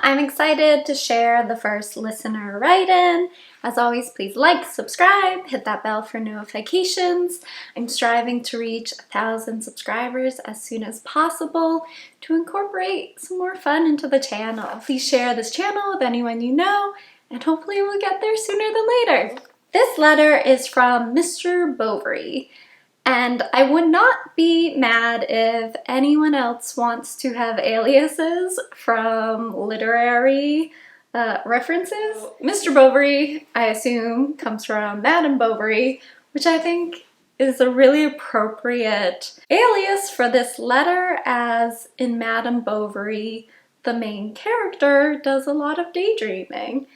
I'm excited to share the first listener write-in. As always, please like, subscribe, hit that bell for notifications. I'm striving to reach 1,000 subscribers as soon as possible to incorporate some more fun into the channel. Please share this channel with anyone you know, and hopefully we'll get there sooner than later. This letter is from Mr. Bovary. And I would not be mad if anyone else wants to have aliases from literary references. Mr. Bovary, I assume, comes from Madame Bovary, which I think is a really appropriate alias for this letter, as in Madame Bovary, the main character does a lot of daydreaming.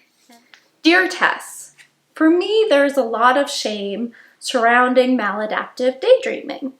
Dear Tess, for me there's a lot of shame surrounding maladaptive daydreaming.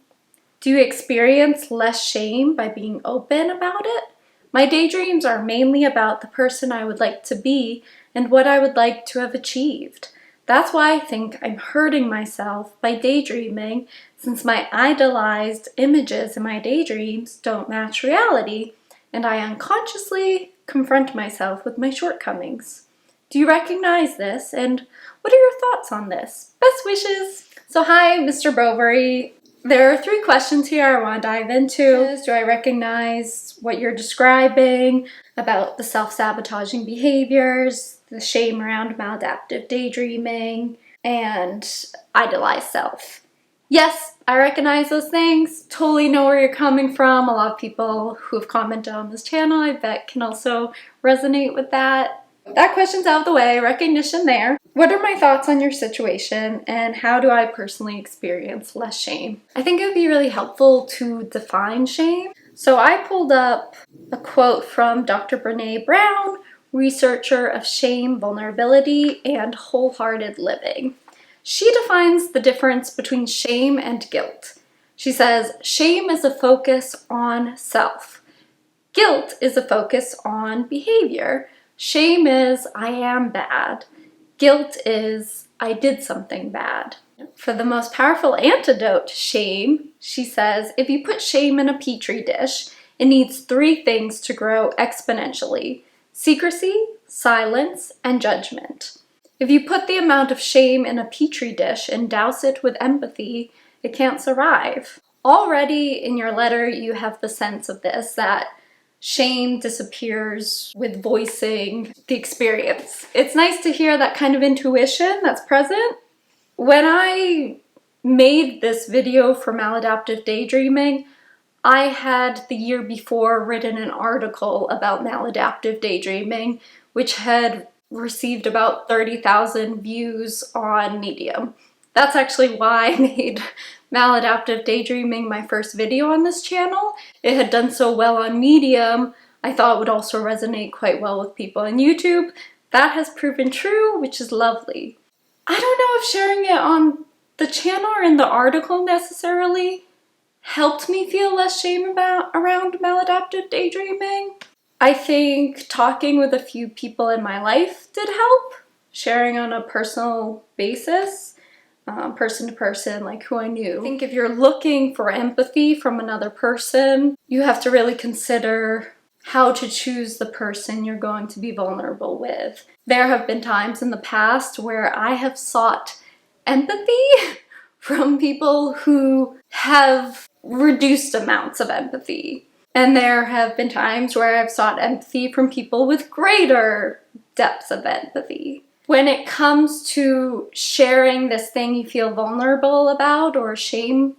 Do you experience less shame by being open about it? My daydreams are mainly about the person I would like to be and what I would like to have achieved. That's why I think I'm hurting myself by daydreaming, since my idolized images in my daydreams don't match reality, and I unconsciously confront myself with my shortcomings. Do you recognize this, and what are your thoughts on this? Best wishes! So hi, Mr. Bovary. There are 3 questions here I want to dive into. Do I recognize what you're describing about the self-sabotaging behaviors, the shame around maladaptive daydreaming, and idolized self? Yes, I recognize those things. Totally know where you're coming from. A lot of people who have commented on this channel, I bet, can also resonate with that. That question's out of the way, recognition there. What are my thoughts on your situation, and how do I personally experience less shame? I think it would be really helpful to define shame. So I pulled up a quote from Dr. Brené Brown, researcher of shame, vulnerability, and wholehearted living. She defines the difference between shame and guilt. She says, shame is a focus on self. Guilt is a focus on behavior. Shame is, I am bad. Guilt is, I did something bad. For the most powerful antidote to shame, she says, if you put shame in a petri dish, it needs 3 things to grow exponentially: secrecy, silence, and judgment. If you put the amount of shame in a petri dish and douse it with empathy, it can't survive. Already in your letter, you have the sense of this, that shame disappears with voicing the experience. It's nice to hear that kind of intuition that's present. When I made this video for Maladaptive Daydreaming, I had the year before written an article about maladaptive daydreaming, which had received about 30,000 views on Medium. That's actually why I made Maladaptive Daydreaming my first video on this channel. It had done so well on Medium, I thought it would also resonate quite well with people on YouTube. That has proven true, which is lovely. I don't know if sharing it on the channel or in the article necessarily helped me feel less shame around maladaptive daydreaming. I think talking with a few people in my life did help, sharing on a personal basis. Person to person, like who I knew. I think if you're looking for empathy from another person, you have to really consider how to choose the person you're going to be vulnerable with. There have been times in the past where I have sought empathy from people who have reduced amounts of empathy. And there have been times where I've sought empathy from people with greater depths of empathy. When it comes to sharing this thing you feel vulnerable about or ashamed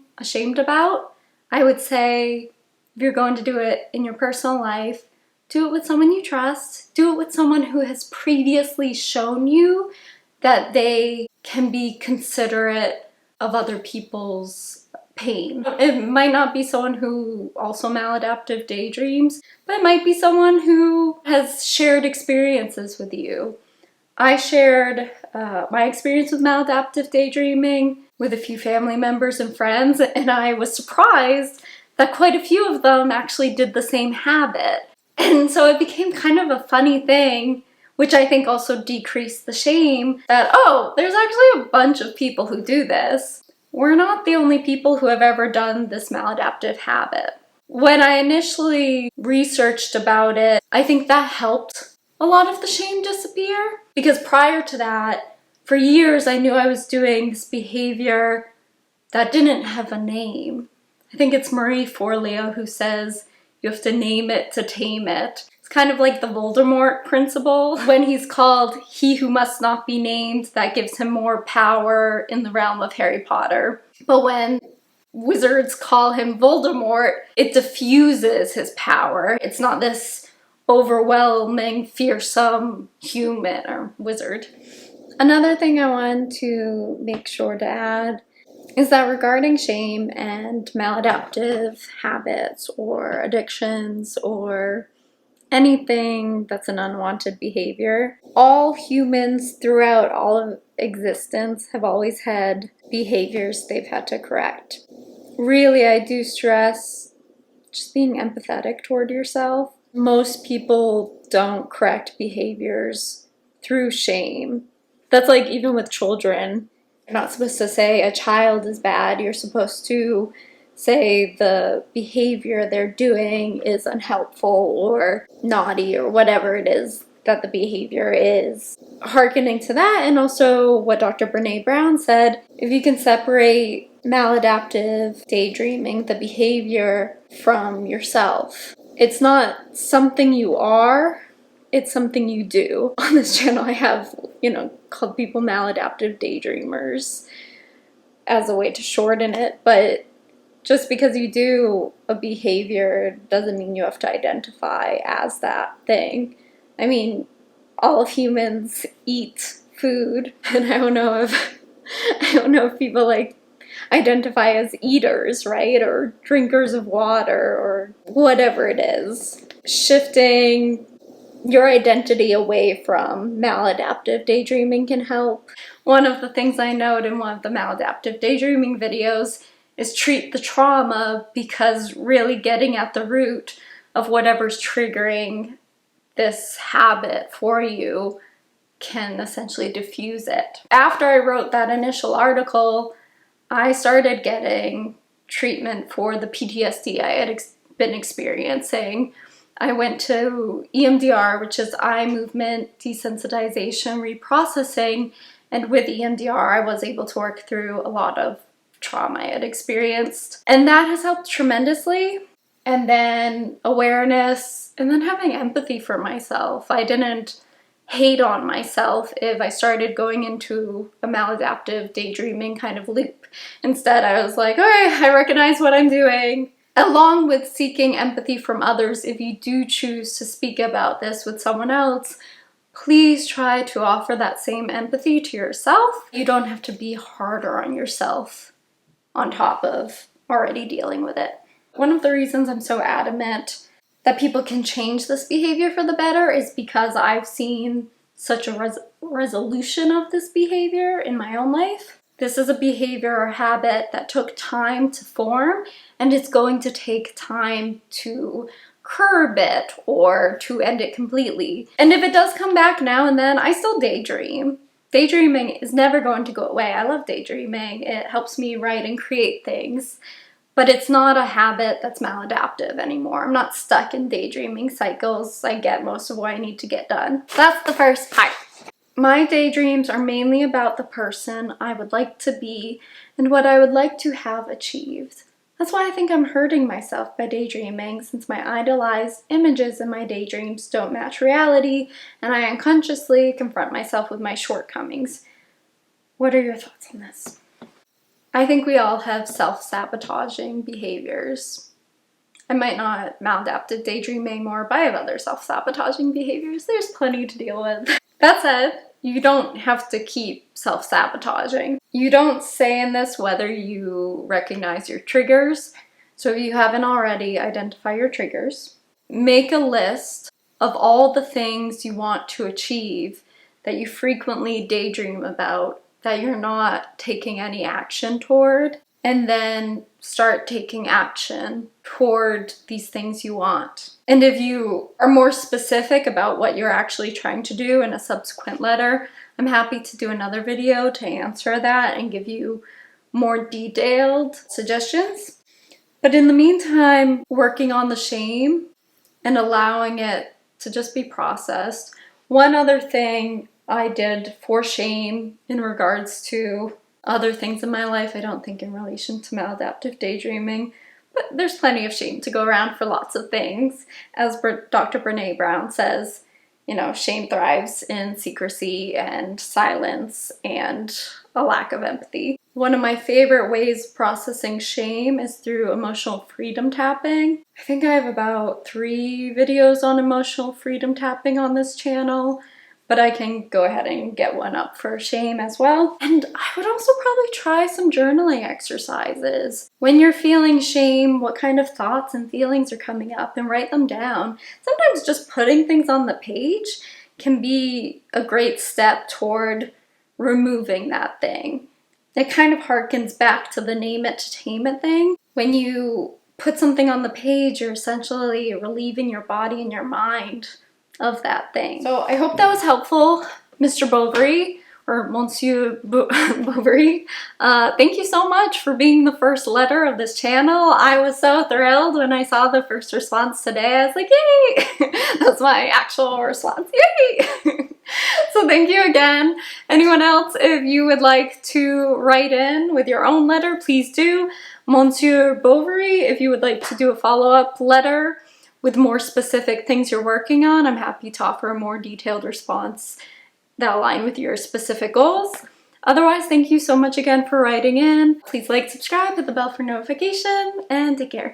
about, I would say if you're going to do it in your personal life, do it with someone you trust. Do it with someone who has previously shown you that they can be considerate of other people's pain. It might not be someone who also maladaptive daydreams, but it might be someone who has shared experiences with you. I shared my experience with maladaptive daydreaming with a few family members and friends, and I was surprised that quite a few of them actually did the same habit. And so it became kind of a funny thing, which I think also decreased the shame that, oh, there's actually a bunch of people who do this. We're not the only people who have ever done this maladaptive habit. When I initially researched about it, I think that helped a lot of the shame disappear. Because prior to that, for years I knew I was doing this behavior that didn't have a name. I think it's Marie Forleo who says you have to name it to tame it. It's kind of like the Voldemort principle. When he's called He Who Must Not Be Named, that gives him more power in the realm of Harry Potter. But when wizards call him Voldemort, it diffuses his power. It's not this overwhelming, fearsome human or wizard. Another thing I want to make sure to add is that regarding shame and maladaptive habits or addictions or anything that's an unwanted behavior, all humans throughout all of existence have always had behaviors they've had to correct. Really, I do stress just being empathetic toward yourself. Most people don't correct behaviors through shame. That's like even with children. You're not supposed to say a child is bad. You're supposed to say the behavior they're doing is unhelpful or naughty or whatever it is that the behavior is. Hearkening to that, and also what Dr. Brene Brown said, if you can separate maladaptive daydreaming, the behavior, from yourself, it's not something you are, it's something you do. On this channel I have, called people maladaptive daydreamers as a way to shorten it, but just because you do a behavior doesn't mean you have to identify as that thing. I mean, all of humans eat food, and I don't know if people like identify as eaters, right? Or drinkers of water or whatever it is. Shifting your identity away from maladaptive daydreaming can help. One of the things I note in one of the maladaptive daydreaming videos is treat the trauma, because really getting at the root of whatever's triggering this habit for you can essentially diffuse it. After I wrote that initial article, I started getting treatment for the PTSD I had been experiencing. I went to EMDR, which is eye movement desensitization reprocessing, and with EMDR I was able to work through a lot of trauma I had experienced, and that has helped tremendously. And then awareness, and then having empathy for myself. I didn't hate on myself if I started going into a maladaptive daydreaming kind of loop. Instead, I was like, all right, I recognize what I'm doing. Along with seeking empathy from others, if you do choose to speak about this with someone else, please try to offer that same empathy to yourself. You don't have to be harder on yourself on top of already dealing with it. One of the reasons I'm so adamant that people can change this behavior for the better is because I've seen such a resolution of this behavior in my own life. This is a behavior or habit that took time to form, and it's going to take time to curb it or to end it completely. And if it does come back now and then, I still daydream. Daydreaming is never going to go away. I love daydreaming. It helps me write and create things. But it's not a habit that's maladaptive anymore. I'm not stuck in daydreaming cycles. I get most of what I need to get done. That's the first part. My daydreams are mainly about the person I would like to be and what I would like to have achieved. That's why I think I'm hurting myself by daydreaming, since my idolized images in my daydreams don't match reality, and I unconsciously confront myself with my shortcomings. What are your thoughts on this? I think we all have self-sabotaging behaviors. I might not maladaptive daydreaming more, but I have other self-sabotaging behaviors. There's plenty to deal with. That said, you don't have to keep self-sabotaging. You don't say in this whether you recognize your triggers. So if you haven't already, identify your triggers. Make a list of all the things you want to achieve that you frequently daydream about that you're not taking any action toward, and then start taking action toward these things you want. And if you are more specific about what you're actually trying to do in a subsequent letter, I'm happy to do another video to answer that and give you more detailed suggestions. But in the meantime, working on the shame and allowing it to just be processed, One other thing I did for shame in regards to other things in my life, I don't think in relation to maladaptive daydreaming, but there's plenty of shame to go around for lots of things. As Dr. Brene Brown says, you know, shame thrives in secrecy and silence and a lack of empathy. One of my favorite ways of processing shame is through emotional freedom tapping. I think I have about 3 videos on emotional freedom tapping on this channel, but I can go ahead and get one up for shame as well. And I would also probably try some journaling exercises. When you're feeling shame, what kind of thoughts and feelings are coming up, and write them down. Sometimes just putting things on the page can be a great step toward removing that thing. It kind of harkens back to the name it to tame it thing. When you put something on the page, you're essentially relieving your body and your mind of that thing. So I hope that was helpful, Mr. Bovary, or Monsieur Bovary. Thank you so much for being the first letter of this channel. I was so thrilled when I saw the first response today. I was like, yay! That's my actual response, yay! So thank you again. Anyone else, if you would like to write in with your own letter, please do. Monsieur Bovary, if you would like to do a follow-up letter with more specific things you're working on, I'm happy to offer a more detailed response that align with your specific goals. Otherwise, thank you so much again for writing in. Please like, subscribe, hit the bell for notification, and take care.